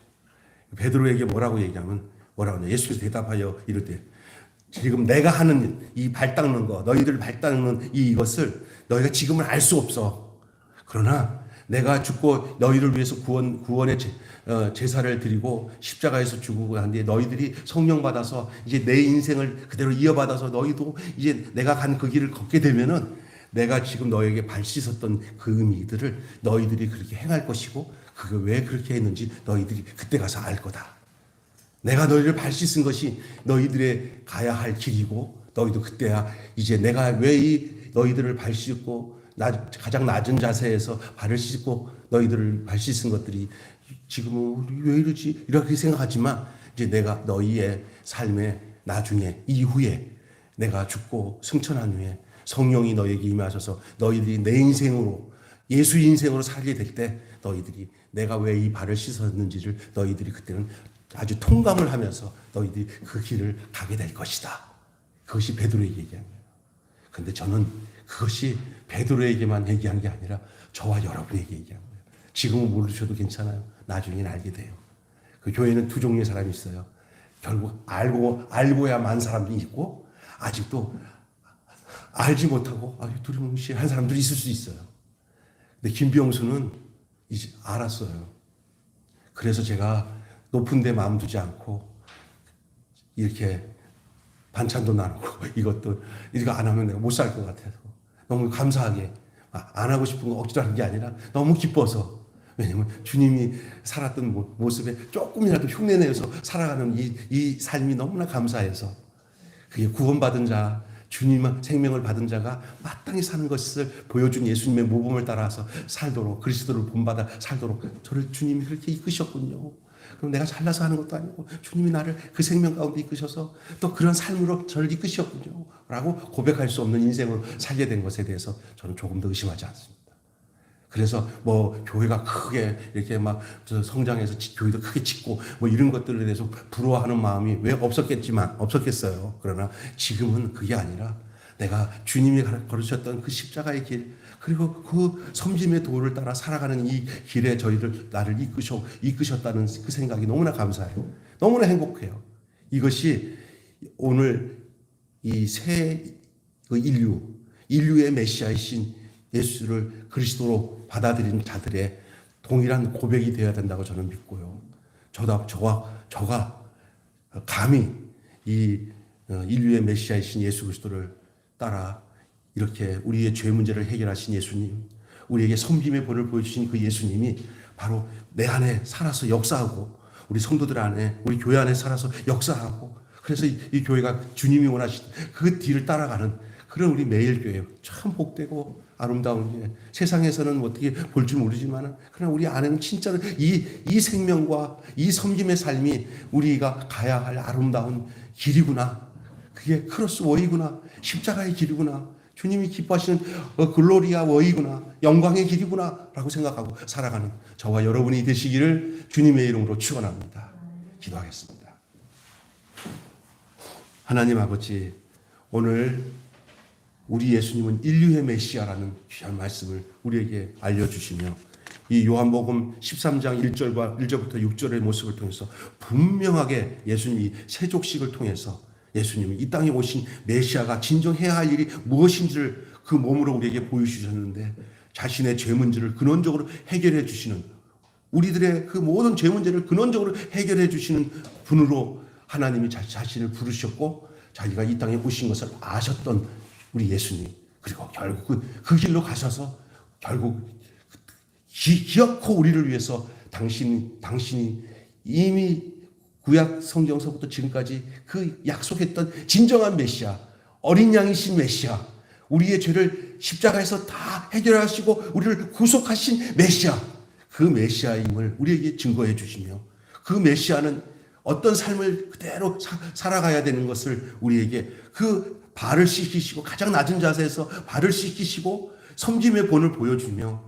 베드로에게 뭐라고 얘기하면 뭐라고 하냐? 예수께서 대답하여 이르되 지금 내가 하는 이 발 닦는 거, 너희들 발 닦는 이것을 너희가 지금은 알 수 없어. 그러나 내가 죽고 너희를 위해서 구원의 제사를 드리고 십자가에서 죽고 난 뒤에 너희들이 성령 받아서 이제 내 인생을 그대로 이어받아서 너희도 이제 내가 간 그 길을 걷게 되면은 내가 지금 너에게 발 씻었던 그 의미들을 너희들이 그렇게 행할 것이고 그게 왜 그렇게 했는지 너희들이 그때 가서 알 거다. 내가 너희를 발 씻은 것이 너희들의 가야 할 길이고 너희도 그때야 이제 내가 왜 이 너희들을 발 씻고 가장 낮은 자세에서 발을 씻고 너희들을 발 씻은 것들이 지금은 왜 이러지? 이렇게 생각하지만 이제 내가 너희의 삶의 나중에 이후에 내가 죽고 승천한 후에 성령이 너에게 임하셔서 너희들이 내 인생으로 예수 인생으로 살게 될 때 너희들이 내가 왜 이 발을 씻었는지를 너희들이 그때는 아주 통감을 하면서 너희들이 그 길을 가게 될 것이다. 그것이 베드로에게 얘기한 거예요. 그런데 저는 그것이 베드로에게만 얘기한 게 아니라 저와 여러분에게 얘기한 거예요. 지금은 모르셔도 괜찮아요. 나중에는 알게 돼요. 그 교회는 두 종류의 사람이 있어요. 결국 알고야만 사람들이 있고 아직도 알지 못하고 두리뭉실한 사람들이 있을 수 있어요. 근데 김병수는 이제 알았어요. 그래서 제가 높은 데 마음 두지 않고 이렇게 반찬도 나누고 이것도 이거 안 하면 내가 못 살 것 같아서 너무 감사하게 안 하고 싶은 거 억지로 하는 게 아니라 너무 기뻐서 왜냐면 주님이 살았던 모습에 조금이라도 흉내내서 살아가는 이 삶이 너무나 감사해서 그게 구원받은 자 주님의 생명을 받은 자가 마땅히 사는 것을 보여준 예수님의 모범을 따라서 살도록 그리스도를 본받아 살도록 저를 주님이 그렇게 이끄셨군요. 그럼 내가 잘나서 하는 것도 아니고 주님이 나를 그 생명 가운데 이끄셔서 또 그런 삶으로 저를 이끄셨군요. 라고 고백할 수 없는 인생으로 살게 된 것에 대해서 저는 조금 더 의심하지 않습니다. 그래서 교회가 크게 이렇게 막 성장해서 교회도 크게 짓고 이런 것들에 대해서 부러워하는 마음이 왜 없었겠어요. 그러나 지금은 그게 아니라 내가 주님이 걸으셨던 그 십자가의 길 그리고 그 섬김의 도를 따라 살아가는 이 길에 나를 이끄셨다는 그 생각이 너무나 감사해요. 너무나 행복해요. 이것이 오늘 이 새 인류의 메시아이신 예수를 그리스도로 받아들인 자들의 동일한 고백이 되어야 된다고 저는 믿고요. 저가 감히 이 인류의 메시아이신 예수 그리스도를 따라 이렇게 우리의 죄 문제를 해결하신 예수님, 우리에게 섬김의 본을 보여주신 그 예수님이 바로 내 안에 살아서 역사하고 우리 성도들 안에 우리 교회 안에 살아서 역사하고 그래서 이 교회가 주님이 원하신 그 뒤를 따라가는 그런 우리 매일교회 참 복되고 아름다운 게 세상에서는 어떻게 볼 줄 모르지만 그러나 우리 안에는 진짜로 이 생명과 이 섬김의 삶이 우리가 가야 할 아름다운 길이구나. 그게 크로스 워이구나. 십자가의 길이구나. 주님이 기뻐하시는 글로리아 워이구나. 영광의 길이구나. 라고 생각하고 살아가는 저와 여러분이 되시기를 주님의 이름으로 축원합니다. 기도하겠습니다. 하나님 아버지, 오늘 우리 예수님은 인류의 메시아라는 귀한 말씀을 우리에게 알려주시며 이 요한복음 13장 1절부터 6절의 모습을 통해서 분명하게 예수님이 세족식을 통해서 예수님이 이 땅에 오신 메시아가 진정해야 할 일이 무엇인지를 그 몸으로 우리에게 보여주셨는데 자신의 죄 문제를 근원적으로 해결해 주시는 우리들의 그 모든 죄 문제를 근원적으로 해결해 주시는 분으로 하나님이 자신을 부르셨고 자기가 이 땅에 오신 것을 아셨던 우리 예수님 그리고 결국 그 길로 가셔서 결국 기어코 우리를 위해서 당신이 이미 구약 성경서부터 지금까지 그 약속했던 진정한 메시아 어린 양이신 메시아 우리의 죄를 십자가에서 다 해결하시고 우리를 구속하신 메시아 그 메시아임을 우리에게 증거해 주시며 그 메시아는 어떤 삶을 그대로 살아가야 되는 것을 우리에게 그 발을 씻기시고 가장 낮은 자세에서 발을 씻기시고 섬김의 본을 보여주며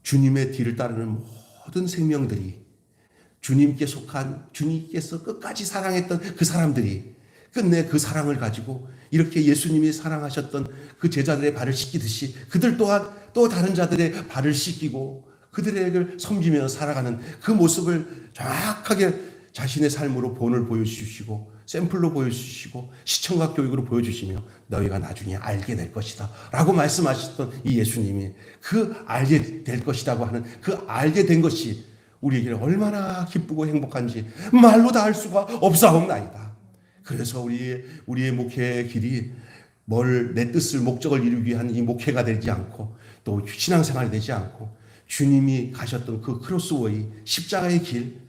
주님의 뒤를 따르는 모든 생명들이 주님께 속한 주님께서 끝까지 사랑했던 그 사람들이 끝내 그 사랑을 가지고 이렇게 예수님이 사랑하셨던 그 제자들의 발을 씻기듯이 그들 또한 또 다른 자들의 발을 씻기고 그들에게 섬기며 살아가는 그 모습을 정확하게 자신의 삶으로 본을 보여주시고 샘플로 보여주시고 시청각 교육으로 보여주시며 너희가 나중에 알게 될 것이다 라고 말씀하셨던 이 예수님이 그 알게 될 것이라고 하는 그 알게 된 것이 우리에게 얼마나 기쁘고 행복한지 말로 다 할 수가 없사옵나이다. 그래서 우리의 목회의 길이 내 뜻을 목적을 이루기 위한 이 목회가 되지 않고 또 신앙생활이 되지 않고 주님이 가셨던 그 크로스웨이 십자가의 길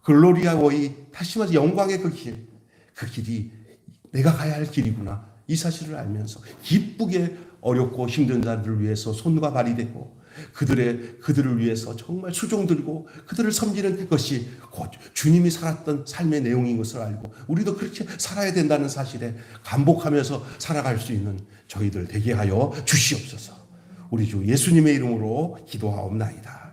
글로리아 워이 다시 말해서 영광의 그 길이 내가 가야 할 길이구나 이 사실을 알면서 기쁘게 어렵고 힘든 자들을 위해서 손과 발이 되고 그들을 위해서 정말 수종 들고 그들을 섬기는 것이 곧 주님이 살았던 삶의 내용인 것을 알고 우리도 그렇게 살아야 된다는 사실에 감복하면서 살아갈 수 있는 저희들 되게 하여 주시옵소서. 우리 주 예수님의 이름으로 기도하옵나이다.